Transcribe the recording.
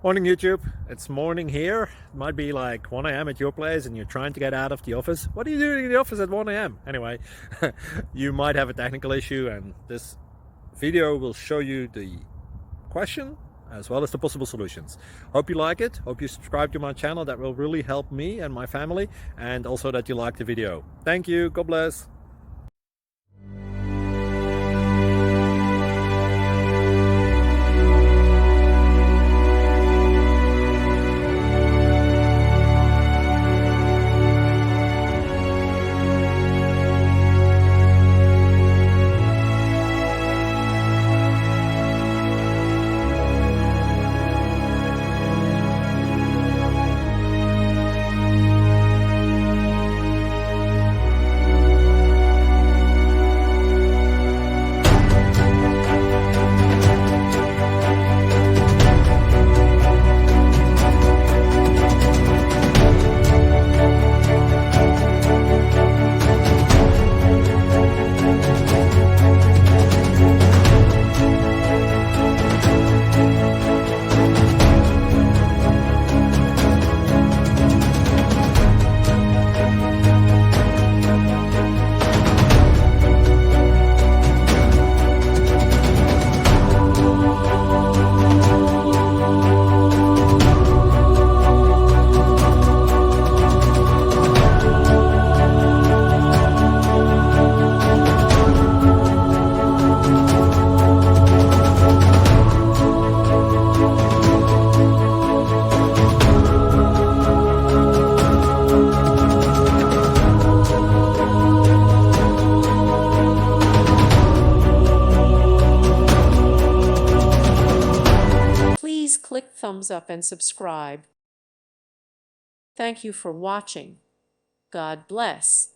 Morning YouTube, it's morning here. It might be like 1 a.m. at your place and you're trying to get out of the office. What are you doing in the office at 1 a.m.? Anyway, you might have a technical issue and this video will show you the question as well as the possible solutions. Hope you like it, hope you subscribe to my channel. That will really help me and my family, and also that you like the video. Thank you, God bless. Please click thumbs up and subscribe. Thank you for watching. God bless.